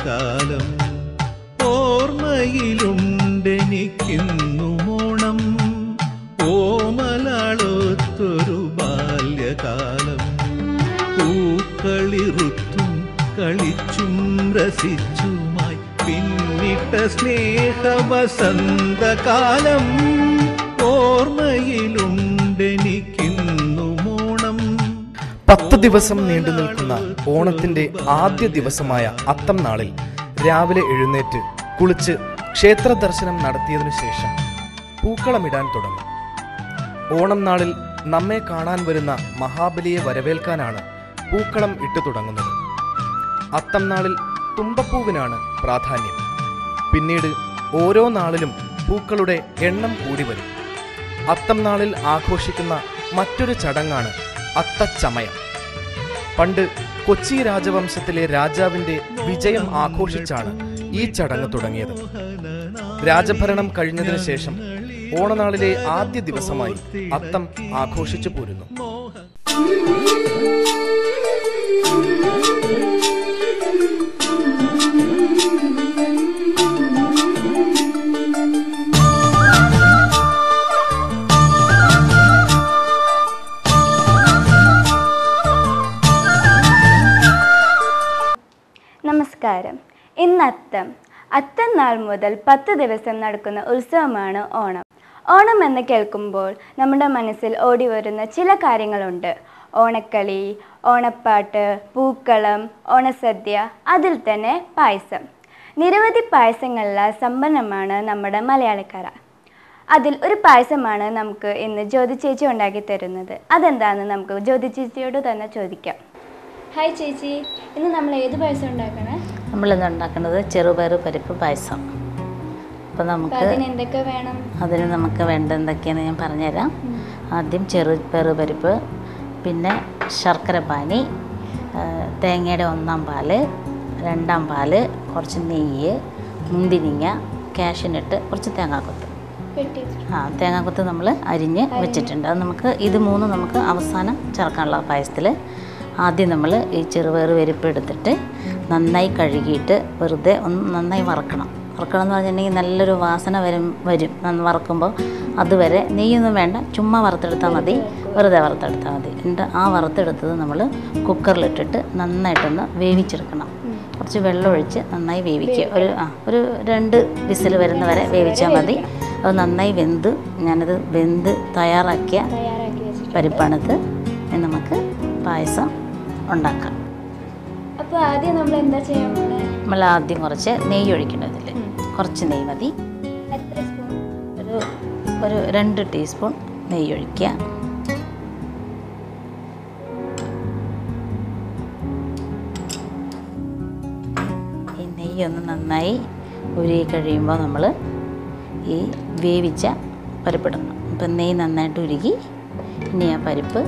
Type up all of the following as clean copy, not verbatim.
ബാല്യകാലം ഓർമ്മയിലുണ്ടെനിക്കിന്നുമോണം ഓമലാളൊത്തൊരു ബാല്യകാലം പൂക്കളിറുത്തും കളിച്ചും രസിച്ചുമായി പിന്നിട്ട സ്നേഹവസന്തകാലം ഓർമ്മയിലുണ്ടെനിക്കിന്നുമോണം. 10 ദിവസം നീണ്ടു നിൽക്കുന്ന ഓണത്തിന്റെ ആദ്യ ദിവസമായ അത്തം നാളിൽ രാവിലെ എഴുന്നേറ്റ് കുളിച്ച് ക്ഷേത്ര ദർശനം നടത്തിയതിനു ശേഷം പൂക്കളമിടാൻ തുടങ്ങും. ഓണം നാളിൽ നമ്മെ കാണാൻ വരുന്ന മഹാബലിയെ വരവേൽക്കാനാണ് പൂക്കളം ഇട്ടു തുടങ്ങുന്നത്. അത്തം നാളിൽ തുമ്പപ്പൂവിനാണ് പ്രാധാന്യം. പിന്നീട് ഓരോ നാളിലും പൂക്കളുടെ എണ്ണം കൂടി വരും. അത്തം നാളിൽ ആഘോഷിക്കുന്ന മറ്റൊരു ചടങ്ങാണ് അത്തച്ചമയം. പണ്ട് കൊച്ചി രാജവംശത്തിലെ രാജാവിന്റെ വിജയം ആഘോഷിച്ചാണ് ഈ ചടങ്ങ് തുടങ്ങിയത്. രാജഭരണം കഴിഞ്ഞതിനു ശേഷം ഓണനാളിലെ ആദ്യ ദിവസമായി അത്തം ആഘോഷിച്ചു പോരുന്നു. നമസ്കാരം. ഇന്ന് അത്തം നാൾ മുതൽ 10 ദിവസം നടക്കുന്ന ഉത്സവമാണ് ഓണം. ഓണം എന്ന് കേൾക്കുമ്പോൾ നമ്മുടെ മനസ്സിൽ ഓടി വരുന്ന ചില കാര്യങ്ങളുണ്ട്. ഓണക്കളി, ഓണപ്പാട്ട്, പൂക്കളം, ഓണസദ്യ, അതിൽ തന്നെ പായസം. നിരവധി പായസങ്ങളിലാൽ സമ്പന്നമാണ് നമ്മുടെ മലയാളിക്കര. അതിൽ ഒരു പായസമാണ് നമുക്ക് ഇന്ന് ജ്യോതി ചേച്ചി ഉണ്ടാക്കി തരുന്നത്. അതെന്താണെന്ന് നമുക്ക് ജ്യോതി ചേച്ചിയോട് തന്നെ ചോദിക്കാം. ഹായ് ചേച്ചി, ഇന്ന് നമ്മൾ ഏത് പായസം ഉണ്ടാക്കണേ? നമ്മളിന്ന് ഉണ്ടാക്കുന്നത് ചെറുപയർ പരിപ്പ് പായസം. അപ്പോൾ എന്തൊക്കെ വേണം? അതിന് നമുക്ക് വേണ്ട എന്തൊക്കെയാണെന്ന് ഞാൻ പറഞ്ഞുതരാം. ആദ്യം ചെറുപയർ പരിപ്പ്, പിന്നെ ശർക്കര പാനി, തേങ്ങയുടെ 1-ാം പാല്, 2-ാം പാല്, കുറച്ച് നെയ്യ്, മുന്തിരിങ്ങ, കാഷ്യൂനട്ട്, കുറച്ച് തേങ്ങാക്കൊത്ത്. തേങ്ങാക്കൊത്ത് നമ്മൾ അരിഞ്ഞ് വെച്ചിട്ടുണ്ട്. അത് നമുക്ക് ഇത് മൂന്നും നമുക്ക് അവസാനം ചേർക്കാനുള്ള പായസത്തിൽ. ആദ്യം നമ്മൾ ഈ ചെറുപയർ പരിപ്പ് എടുത്തിട്ട് നന്നായി കഴുകിയിട്ട് വെറുതെ ഒന്ന് നന്നായി വറക്കണം എന്ന് പറഞ്ഞിട്ടുണ്ടെങ്കിൽ നല്ലൊരു വാസന വരും. വറക്കുമ്പോൾ അതുവരെ നെയ്യൊന്നും വേണ്ട, ചുമ്മാ വറുത്തെടുത്താൽ മതി, വെറുതെ വറുത്തെടുത്താൽ മതി. എന്നിട്ട് ആ വറുത്തെടുത്തത് നമ്മൾ കുക്കറിലിട്ടിട്ട് നന്നായിട്ടൊന്ന് വേവിച്ചെടുക്കണം. കുറച്ച് വെള്ളം ഒഴിച്ച് നന്നായി വേവിക്കുക. ഒരു 2 വിസിൽ വരുന്ന വരെ വേവിച്ചാൽ മതി. അത് നന്നായി ഞാനത് വെന്ത് തയ്യാറാക്കിയ പരിപ്പാണിത്. നമുക്ക് പായസം ഉണ്ടാക്കാം. അപ്പോൾ ആദ്യം നമ്മൾ എന്താ ചെയ്യാൻ പോകുന്നത്? നമ്മൾ ആദ്യം കുറച്ച് നെയ്യ് ഒഴിക്കണം. ഇതിൽ കുറച്ച് നെയ്യ് മതി. എത്ര സ്പൂൺ? ഒരു 2 ടീസ്പൂൺ നെയ്യ് ഒഴിക്കുക. ഈ നെയ്യൊന്ന് നന്നായി ഉരുകി കഴിയുമ്പോൾ നമ്മൾ ഈ വേവിച്ച പരിപ്പിടണം. ഇപ്പം നെയ്യ് നന്നായിട്ട് ഉരുകി ഇനി ആ പരിപ്പ്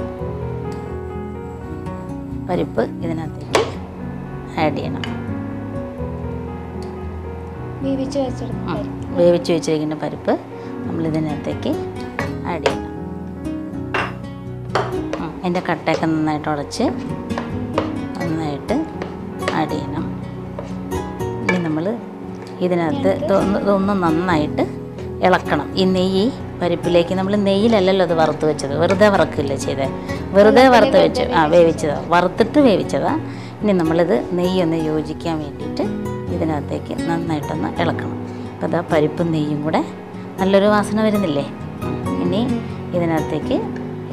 ഇതിനകത്തേക്ക് ആഡ് ചെയ്യണം. വേവിച്ച് വെച്ചിരിക്കുന്ന പരിപ്പ് നമ്മൾ ഇതിനകത്തേക്ക് ആഡ് ചെയ്യണം. അതിൻ്റെ കട്ടയൊക്കെ നന്നായിട്ട് ഉടച്ച് നന്നായിട്ട് ആഡ് ചെയ്യണം. ഇനി നമ്മൾ ഇതിനകത്ത് ഇതൊന്ന് നന്നായിട്ട് ഇളക്കണം. ഈ നെയ്യ് പരിപ്പിലേക്ക് നമ്മൾ നെയ്യിലല്ലല്ലോ അത് വറുത്ത് വെച്ചത്, വെറുതെ വറക്കില്ല ചെയ്തത്, വെറുതെ വറുത്ത് വെച്ച് വേവിച്ചതാണ്, വറുത്തിട്ട് വേവിച്ചതാണ്. ഇനി നമ്മളിത് നെയ്യൊന്ന് യോജിക്കാൻ വേണ്ടിയിട്ട് ഇതിനകത്തേക്ക് നന്നായിട്ടൊന്ന് ഇളക്കണം. അപ്പോൾ അതാ പരിപ്പും നെയ്യും കൂടെ നല്ലൊരു വാസന വരുന്നില്ലേ. ഇനി ഇതിനകത്തേക്ക്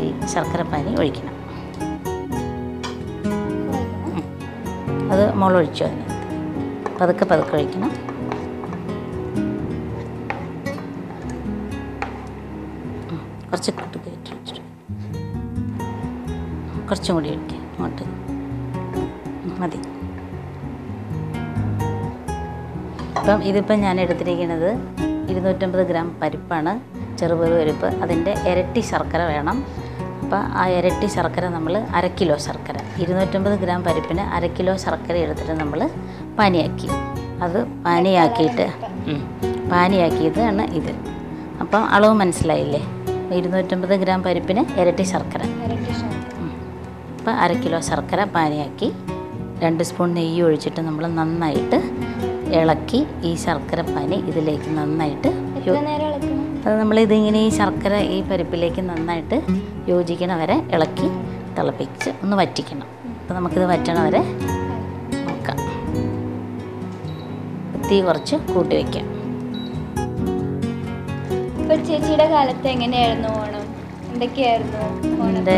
ഈ ശർക്കരപ്പാനി ഒഴിക്കണം. അത് മുളൊഴിച്ചു അതിനകത്ത് പതുക്കെ ഒഴിക്കണം. കുറച്ച് കയറ്റി വെച്ചിട്ട് കുറച്ചും കൂടി ഒഴിക്കുക. അങ്ങോട്ട് മതി. ഇതിപ്പം ഞാൻ എടുത്തിരിക്കുന്നത് 250 ഗ്രാം പരിപ്പാണ്, ചെറുപയർ പരിപ്പ്. അതിൻ്റെ ഇരട്ടി ശർക്കര വേണം. അപ്പോൾ ആ ഇരട്ടി ശർക്കര നമ്മൾ 1/2 കിലോ ശർക്കര, 250 ഗ്രാം പരിപ്പിന് 1/2 കിലോ ശർക്കര എടുത്തിട്ട് നമ്മൾ പാനിയാക്കി. അത് പാനിയാക്കിയതാണ് ഇത്. അപ്പം അളവ് മനസ്സിലായില്ലേ? 250 ഗ്രാം പരിപ്പിന് ഇരട്ടി ശർക്കര. അപ്പോൾ 1/2 കിലോ ശർക്കര പാനിയാക്കി. 2 സ്പൂൺ നെയ്യ് ഒഴിച്ചിട്ട് നമ്മൾ നന്നായിട്ട് ഇളക്കി ഈ ശർക്കരപ്പാനി ഇതിലേക്ക് നന്നായിട്ട് അത് നമ്മളിതിങ്ങനെ ഈ ശർക്കര ഈ പരിപ്പിലേക്ക് നന്നായിട്ട് യോജിക്കണ വരെ ഇളക്കി തിളപ്പിച്ച് ഒന്ന് വറ്റിക്കണം. അപ്പോൾ നമുക്കിത് വറ്റണ വരെ നോക്കാം. തീ കുറച്ച് കൂട്ടി വയ്ക്കാം. ഇപ്പോൾ ചേച്ചിയുടെ കാലത്ത് എങ്ങനെയായിരുന്നു ഓണം? എന്തൊക്കെയായിരുന്നു എൻ്റെ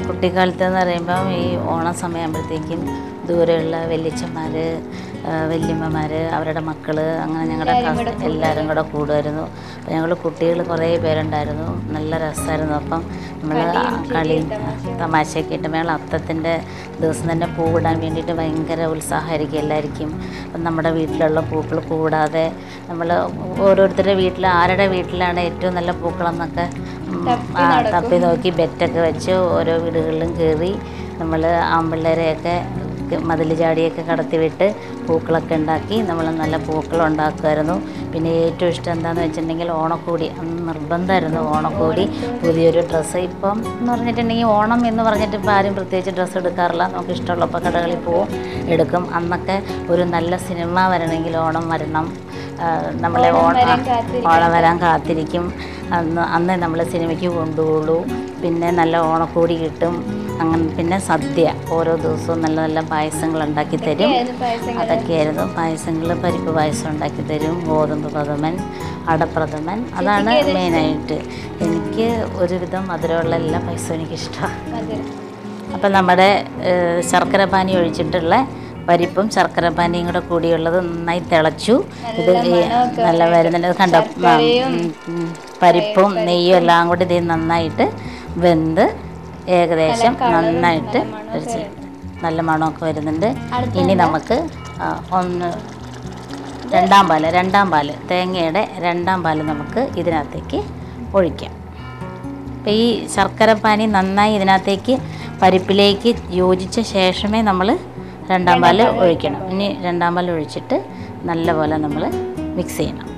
കുട്ടിക്കാലത്ത് എന്ന് പറയുമ്പം ഈ ഓണം സമയമാകുമ്പോഴത്തേക്കും ദൂരെയുള്ള വല്യച്ഛന്മാർ, വല്യമ്മമാർ, അവരുടെ മക്കൾ, അങ്ങനെ ഞങ്ങളുടെ എല്ലാവരും കൂടെ കൂടുമായിരുന്നു. അപ്പോൾ ഞങ്ങൾ കുട്ടികൾ കുറേ പേരുണ്ടായിരുന്നു. നല്ല രസമായിരുന്നു. അപ്പം നമ്മൾ കളി തമാശയൊക്കെ ഇട്ട് മേള അത്തത്തിൻ്റെ ദിവസം തന്നെ പൂവിടാൻ വേണ്ടിയിട്ട് ഭയങ്കര ഉത്സാഹമായിരിക്കും എല്ലാവർക്കും. അപ്പം നമ്മുടെ വീട്ടിലുള്ള പൂക്കൾ കൂടാതെ നമ്മൾ ഓരോരുത്തരുടെ വീട്ടിൽ ആരുടെ വീട്ടിലാണ് ഏറ്റവും നല്ല പൂക്കളെന്നൊക്കെ തപ്പി നോക്കി ബെറ്റൊക്കെ വെച്ച് ഓരോ വീടുകളിലും കയറി നമ്മൾ ആൺപിള്ളേരെയൊക്കെ മതിൽ ചാടിയൊക്കെ കടത്തി വിട്ട് പൂക്കളൊക്കെ ഉണ്ടാക്കി നമ്മൾ നല്ല പൂക്കളുണ്ടാക്കുമായിരുന്നു. പിന്നെ ഏറ്റവും ഇഷ്ടം എന്താണെന്ന് വെച്ചിട്ടുണ്ടെങ്കിൽ ഓണക്കോടി. അന്ന് നിർബന്ധമായിരുന്നു ഓണക്കോടി, പുതിയൊരു ഡ്രസ്സ്. ഇപ്പം എന്ന് പറഞ്ഞിട്ടുണ്ടെങ്കിൽ ഓണം എന്ന് പറഞ്ഞിട്ട് ഇപ്പോൾ ആരും പ്രത്യേകിച്ച് ഡ്രസ്സ് എടുക്കാറില്ല. നമുക്ക് ഇഷ്ടമുള്ളപ്പോൾ കടകളിൽ പോവും, എടുക്കും. അന്നൊക്കെ ഒരു നല്ല സിനിമ വരണമെങ്കിൽ ഓണം വരണം, നമ്മളെ ഓണം വരാൻ കാത്തിരിക്കും. അന്ന് നമ്മൾ സിനിമയ്ക്ക് കൊണ്ടുപോകുള്ളൂ. പിന്നെ നല്ല ഓണക്കോടി കിട്ടും. അങ്ങനെ പിന്നെ സദ്യ ഓരോ ദിവസവും നല്ല നല്ല പായസങ്ങൾ ഉണ്ടാക്കി തരും. അതൊക്കെയായിരുന്നു പായസങ്ങൾ. പരിപ്പ് പായസം ഉണ്ടാക്കി തരും, ഗോതമ്പ് പ്രഥമൻ, അടപ്രഥമൻ. അതാണ് മെയിനായിട്ട്. എനിക്ക് ഒരുവിധം മധുരമുള്ള എല്ലാ പായസവും എനിക്കിഷ്ടമാണ്. അപ്പം നമ്മുടെ ശർക്കരപ്പാനി ഒഴിച്ചിട്ടുള്ള പരിപ്പും ശർക്കരപ്പാനിയും കൂടെ കൂടിയുള്ളത് നന്നായി തിളച്ചു. ഇത് നല്ല വരുന്നുണ്ട് കണ്ടോ. പരിപ്പും നെയ്യും എല്ലാം കൂടി ഇത് നന്നായിട്ട് വെന്ത് ഏകദേശം നന്നായിട്ട് നല്ല മണമൊക്കെ വരുന്നുണ്ട്. ഇനി നമുക്ക് രണ്ടാം പാല് തേങ്ങയുടെ രണ്ടാം പാല് നമുക്ക് ഇതിനകത്തേക്ക് ഒഴിക്കാം. അപ്പോൾ ഈ ശർക്കരപ്പാനി നന്നായി ഇതിനകത്തേക്ക് പരിപ്പിലേക്ക് യോജിച്ച ശേഷമേ നമ്മൾ രണ്ടാം പാല് ഒഴിക്കണം. ഇനി രണ്ടാം പാൽ ഒഴിച്ചിട്ട് നല്ലപോലെ നമ്മൾ മിക്സ് ചെയ്യണം.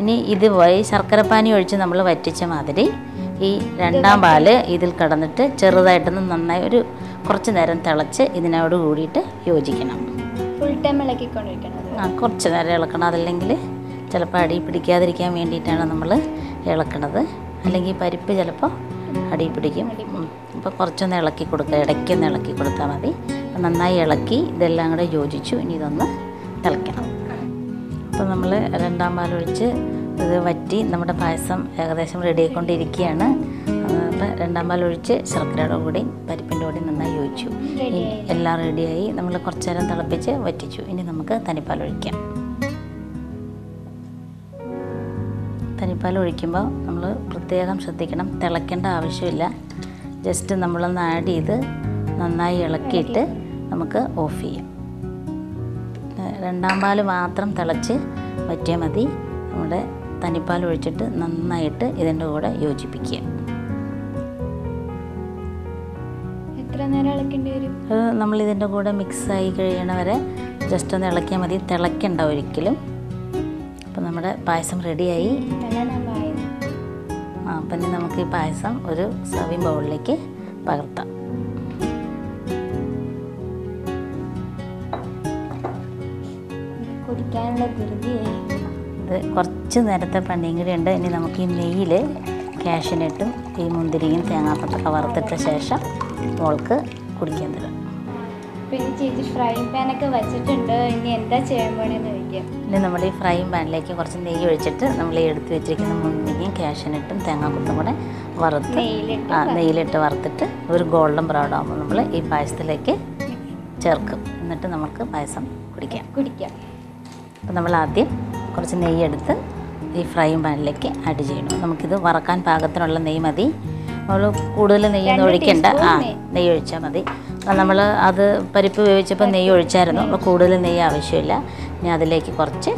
ഇനി ഇതുപോലെ ശർക്കരപ്പാനി ഒഴിച്ച് നമ്മൾ വറ്റിച്ച മാതിരി ഈ രണ്ടാം പാല് ഇതിൽ കടന്നിട്ട് ചെറുതായിട്ടൊന്ന് നന്നായി ഒരു കുറച്ച് നേരം തിളച്ച് ഇതിനോട് കൂടിയിട്ട് യോജിക്കണം. Full time ഇളക്കിക്കൊണ്ടിരിക്കണം. കുറച്ച് നേരം ഇളക്കണം. അതല്ലെങ്കിൽ ചിലപ്പോൾ അടി പിടിക്കാതിരിക്കാൻ വേണ്ടിയിട്ടാണ് നമ്മൾ ഇളക്കണത്. അല്ലെങ്കിൽ പരിപ്പ് ചിലപ്പോൾ അടി പിടിക്കും. അപ്പോൾ കുറച്ചൊന്ന് ഇളക്കി കൊടുക്കുക, ഇടയ്ക്കൊന്ന് ഇളക്കി കൊടുത്താൽ മതി. നന്നായി ഇളക്കി ഇതെല്ലാം കൂടെ യോജിച്ചു. ഇനി ഇതൊന്ന് തിളയ്ക്കണം. അപ്പോൾ നമ്മൾ രണ്ടാം പാലൊഴിച്ച് ഇത് വറ്റി നമ്മുടെ പായസം ഏകദേശം റെഡി ആയിക്കൊണ്ടിരിക്കുകയാണ്. അപ്പോൾ രണ്ടാം പാലൊഴിച്ച് ശർക്കരയുടെ കൂടി പരിപ്പിൻ്റെ കൂടി നന്നായി യോജിച്ചു. എല്ലാം റെഡിയായി. നമ്മൾ കുറച്ച് നേരം തിളപ്പിച്ച് വറ്റിച്ചു. ഇനി നമുക്ക് തനിപ്പാലൊഴിക്കാം. തനിപ്പാൽ ഒഴിക്കുമ്പോൾ നമ്മൾ പ്രത്യേകം ശ്രദ്ധിക്കണം, തിളയ്ക്കേണ്ട ആവശ്യമില്ല. ജസ്റ്റ് നമ്മളൊന്ന് ആഡ് ചെയ്ത് നന്നായി ഇളക്കിയിട്ട് നമുക്ക് ഓഫ് ചെയ്യാം. രണ്ടാം പാൽ മാത്രം തിളച്ച് വറ്റിയാൽ മതി. നമ്മുടെ തനിപ്പാൽ ഒഴിച്ചിട്ട് നന്നായിട്ട് ഇതിൻ്റെ കൂടെ യോജിപ്പിക്കുക. എത്ര നേരം ഇളക്കേണ്ടി വരും? നമ്മളിതിൻ്റെ കൂടെ മിക്സായി കഴിയണ വരെ ജസ്റ്റ് ഒന്ന് ഇളക്കിയാൽ മതി, തിളയ്ക്കണ്ട ഒരിക്കലും. അപ്പോൾ നമ്മുടെ പായസം റെഡിയായി. അപ്പം ഇനി നമുക്ക് ഈ പായസം ഒരു സർവിങ് ബൗളിലേക്ക് പകർത്താം. കുടിക്കാനുള്ള ധൃതിയായി. ഇത് കുറച്ച് നേരത്തെ പണിയും കൂടി ഉണ്ട്. ഇനി നമുക്ക് ഈ നെയ്യിൽ കാഷ്യൂനട്ടും ഈ മുന്തിരിയും തേങ്ങാപ്പത്തൊക്കെ വറുത്തിട്ട ശേഷം മോൾക്ക് കുടിക്കാൻ തരാം. പിന്നെ ചേച്ചി ഫ്രൈങ് പാനൊക്കെ വെച്ചിട്ടുണ്ട്. ഇനി എന്താ ചെയ്യാൻ പോണെന്ന് ചോദിക്കാം. ഇനി നമ്മുടെ ഈ ഫ്രൈങ് പാനിലേക്ക് കുറച്ച് നെയ്യ് ഒഴിച്ചിട്ട് നമ്മൾ ഈ എടുത്ത് വെച്ചിരിക്കുന്ന മുന്തിരിയും കാഷ്യൂനട്ടും തേങ്ങാക്കൊത്തും കൂടെ വറുത്ത് നെയ്യിലിട്ട് വറുത്തിട്ട് ഒരു ഗോൾഡൻ ബ്രൗൺ ആകുമ്പോൾ നമ്മൾ ഈ പായസത്തിലേക്ക് ചേർക്കും. എന്നിട്ട് നമുക്ക് പായസം കുടിക്കാം. അപ്പോൾ നമ്മൾ ആദ്യം കുറച്ച് നെയ്യെടുത്ത് ഈ ഫ്രൈങ് പാനിലേക്ക് ആഡ് ചെയ്യണം. നമുക്കിത് വറക്കാൻ പാകത്തിനുള്ള നെയ്യ് മതി. നമ്മൾ കൂടുതൽ നെയ്യൊന്നും ഒഴിക്കണ്ട. നെയ്യ് ഒഴിച്ചാൽ മതി. നമ്മൾ അത് പരിപ്പ് വേവിച്ചപ്പോൾ നെയ്യ് ഒഴിച്ചായിരുന്നു. അപ്പോൾ കൂടുതൽ നെയ്യ് ആവശ്യമില്ല. ഇനി അതിലേക്ക് കുറച്ച്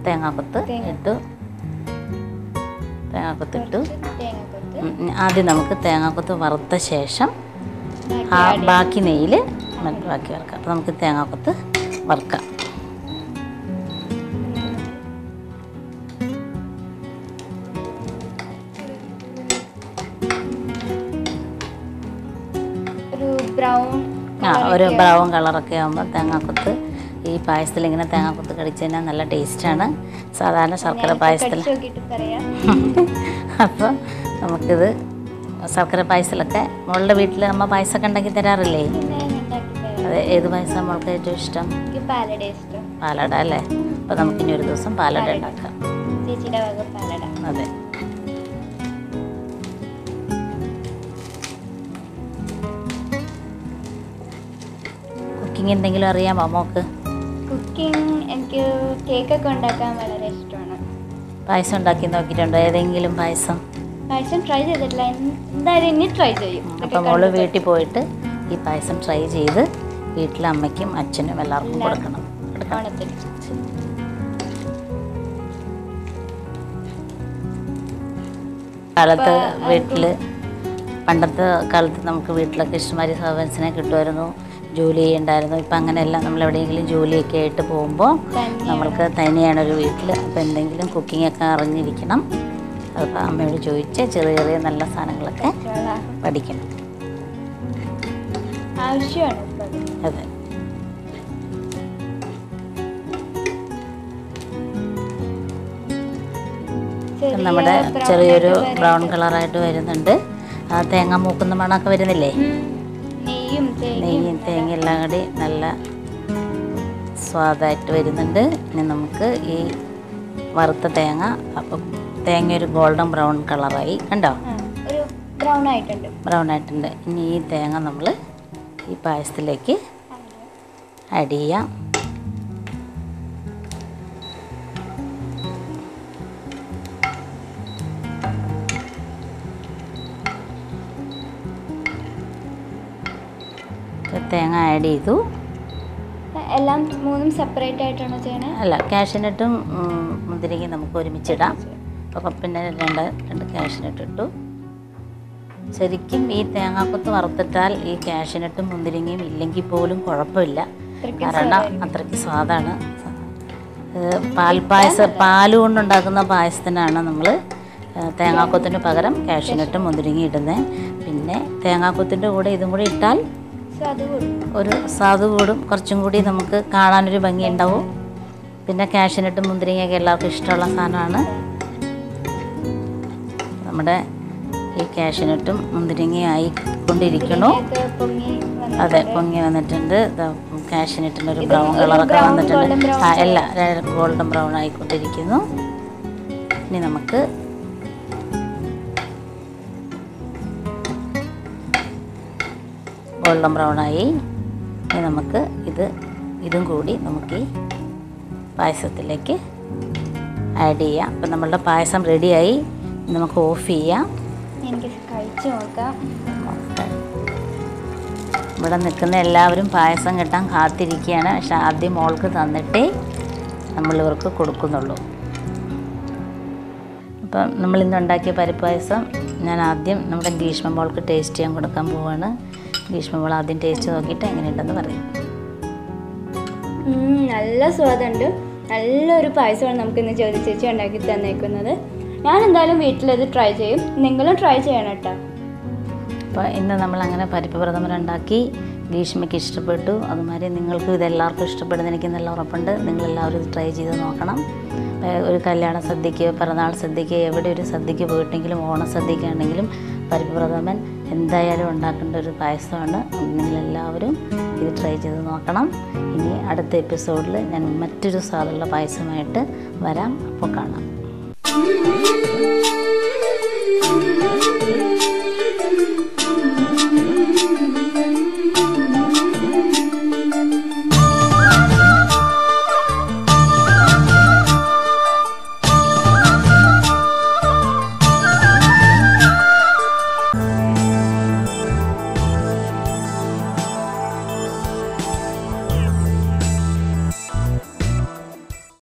തേങ്ങാക്കൊത്ത് ഇട്ടു. ആദ്യം നമുക്ക് തേങ്ങാക്കൊത്ത് വറുത്ത ശേഷം ആ ബാക്കി നെയ്യിൽ ബാക്കി വറുക്കാം. അപ്പോൾ നമുക്ക് തേങ്ങാക്കൊത്ത് വറുക്കാം. ബ്രൗൺ ഒരു ബ്രൗൺ കളറൊക്കെ ആകുമ്പോൾ തേങ്ങാക്കൊത്ത് ഈ പായസത്തിൽ ഇങ്ങനെ തേങ്ങാക്കൊത്ത് കടിച്ചു കഴിഞ്ഞാൽ നല്ല ടേസ്റ്റാണ്. സാധാരണ ശർക്കര പായസത്തിൽ. അപ്പോൾ നമുക്കിത് ശർക്കര പായസത്തിലൊക്കെ മോളുടെ വീട്ടിൽ അമ്മ പായസമൊക്കെ ഉണ്ടാക്കി തരാറില്ലേ? അതെ, ഏത് പായസം മോൾക്ക് ഏറ്റവും ഇഷ്ടം? പാലട അല്ലേ? അപ്പോൾ നമുക്കിനി ഒരു ദിവസം പാലട ഉണ്ടാക്കാം. അതെ. കുക്കിംഗ് എന്തെങ്കിലും അറിയാമോ മോൾക്ക്? കുക്കിംഗ് എനിക്ക് കേക്കൊക്കെ ഉണ്ടാക്കാൻ വളരെ ഇഷ്ടമാണ്. പായസം ഉണ്ടാക്കി നോക്കിയിട്ടുണ്ടോ? ഏതെങ്കിലും പായസം ട്രൈ ചെയ്തിട്ടില്ല, എന്തായാലും ഇനി ട്രൈ ചെയ്യും. അപ്പം മോള് വീട്ടിൽ പോയിട്ട് ഈ പായസം ട്രൈ ചെയ്ത് വീട്ടിലെ അമ്മയ്ക്കും അച്ഛനും എല്ലാവർക്കും കൊടുക്കണം. കാലത്ത് വീട്ടിൽ പണ്ടത്തെ കാലത്ത് നമുക്ക് വീട്ടിലൊക്കെ ഇഷ്ടംമാതിരി സർവൻസിനെ കിട്ടുമായിരുന്നു, ജോലി ചെയ്യണ്ടായിരുന്നു. ഇപ്പം അങ്ങനെയല്ല, നമ്മൾ എവിടെയെങ്കിലും ജോലിയൊക്കെ ആയിട്ട് പോകുമ്പോൾ നമ്മൾക്ക് തനിയാണൊരു വീട്ടിൽ. അപ്പോൾ എന്തെങ്കിലും കുക്കിങ്ങൊക്കെ അറിഞ്ഞിരിക്കണം. അതിപ്പോൾ അമ്മയോട് ചോദിച്ച് ചെറിയ ചെറിയ നല്ല സാധനങ്ങളൊക്കെ പഠിക്കണം. അതെ. നമ്മുടെ ചെറിയൊരു ബ്രൗൺ കളറായിട്ട് വരുന്നുണ്ട്. ആ തേങ്ങ മൂക്കുന്ന മണമൊക്കെ വരുന്നില്ലേ? നെയ്യും തേങ്ങ എല്ലാം കൂടി നല്ല സ്വാദായിട്ട് വരുന്നുണ്ട്. ഇനി നമുക്ക് ഈ വറുത്ത തേങ്ങ, അപ്പം തേങ്ങ ഒരു ഗോൾഡൻ ബ്രൗൺ കളറായി, കണ്ടോ? ബ്രൗൺ ആയിട്ടുണ്ട്. ഇനി ഈ തേങ്ങ നമ്മൾ ഈ പായസത്തിലേക്ക് ആഡ് ചെയ്യാം. തേങ്ങ ആഡ് ചെയ്തു. എല്ലാം മൂന്നും സെപ്പറേറ്റ് ആയിട്ടാണോ ചെയ്യണേ? അല്ല, കാഷ്യൂനട്ടും മുന്തിരിങ്ങയും നമുക്ക് ഒരുമിച്ചിടാം. അപ്പോൾ പിന്നെ രണ്ട് കാഷ്യൂനട്ട് ഇട്ടു. ശരിക്കും ഈ തേങ്ങാക്കൊത്ത് വറുത്തിട്ടാൽ ഈ കാഷ്യൂനട്ടും മുന്തിരിങ്ങയും ഇല്ലെങ്കിൽ പോലും കുഴപ്പമില്ല, കാരണം അത്രയ്ക്ക് സ്വാദാണ്. പാല് കൊണ്ടുണ്ടാക്കുന്ന പായസത്തിനാണ് നമ്മൾ തേങ്ങാക്കൊത്തിന് പകരം കാഷ്യൂനട്ടും മുന്തിരിങ്ങയും ഇടുന്നത്. പിന്നെ തേങ്ങാക്കൊത്തിൻ്റെ കൂടെ ഇതും കൂടി ഇട്ടാൽ ഒരു സ്വാദ് കൂടും, കുറച്ചും കൂടി നമുക്ക് കാണാനൊരു ഭംഗി ഉണ്ടാവും. പിന്നെ കാഷ്യൂനട്ടും മുന്തിരിങ്ങയൊക്കെ എല്ലാവർക്കും ഇഷ്ടമുള്ള സാധനമാണ്. നമ്മുടെ ഈ കാഷ്യൂനട്ടും മുന്തിരിങ്ങയും ആയിക്കൊണ്ടിരിക്കണു. അതെ, പൊങ്ങി വന്നിട്ടുണ്ട്. കാഷ്യൂനട്ടിൻ്റെ ഒരു ബ്രൗൺ കളറൊക്കെ വന്നിട്ടുണ്ട്. എല്ലാം ഗോൾഡൻ ബ്രൗൺ ആയിക്കൊണ്ടിരിക്കുന്നു. ഇനി നമുക്ക് ഗോൾഡൻ ബ്രൗണായി. ഇനി നമുക്ക് ഇതും കൂടി നമുക്ക് ഈ പായസത്തിലേക്ക് ആഡ് ചെയ്യാം. അപ്പം നമ്മളുടെ പായസം റെഡിയായി. നമുക്ക് ഓഫ് ചെയ്യാം. എനിക്ക് കഴിച്ചു നോക്കാം. ഇവിടെ നിൽക്കുന്ന എല്ലാവരും പായസം കിട്ടാൻ കാത്തിരിക്കുകയാണ്. പക്ഷെ ആദ്യം മോൾക്ക് തന്നിട്ടേ നമ്മളിവർക്ക് കൊടുക്കുന്നുള്ളൂ. അപ്പം നമ്മളിന്ന് ഉണ്ടാക്കിയ പരിപ്പ് പായസം ഞാൻ ആദ്യം നമ്മുടെ ഗ്രീഷ്മ മോൾക്ക് ടേസ്റ്റ് ചെയ്യാൻ കൊടുക്കാൻ പോവാണ്. ഗ്രീഷ്മ മോൾ ആദ്യം ടേസ്റ്റ് നോക്കിയിട്ട് എങ്ങനെയുണ്ടെന്ന് പറയും. നല്ല സ്വാദുണ്ട്. നല്ലൊരു പായസമാണ് നമുക്കിന്ന് ജ്യോതി ചേച്ചി ഉണ്ടാക്കി തന്നേക്കുന്നത്. ഞാൻ എന്തായാലും വീട്ടിലത് ട്രൈ ചെയ്യും, നിങ്ങളും ട്രൈ ചെയ്യണം കേട്ടോ. അപ്പോൾ ഇന്ന് നമ്മളങ്ങനെ പരിപ്പ് പ്രഥമൻ ഉണ്ടാക്കി. ഗ്രീഷ്മയ്ക്ക് ഇഷ്ടപ്പെട്ടു. അതുമാതിരി നിങ്ങൾക്കും ഇതെല്ലാവർക്കും ഇഷ്ടപ്പെടുന്ന എനിക്ക് നല്ല ഉറപ്പുണ്ട്. നിങ്ങളെല്ലാവരും ഇത് ട്രൈ ചെയ്ത് നോക്കണം. ഒരു കല്യാണ സദ്യക്ക്, പിറന്നാൾ സദ്യക്ക്, എവിടെ ഒരു സദ്യക്ക് പോയിട്ടെങ്കിലും ഓണസദ്യക്കാണെങ്കിലും പരിപ്പ് പ്രഥമൻ എന്തായാലും ഉണ്ടാക്കേണ്ട ഒരു പായസമാണ്. നിങ്ങളെല്ലാവരും ഇത് ട്രൈ ചെയ്ത് നോക്കണം. ഇനി അടുത്ത എപ്പിസോഡിൽ ഞാൻ മറ്റൊരു സ്വാദുള്ള പായസമായിട്ട് വരാം. അപ്പോൾ കാണാം.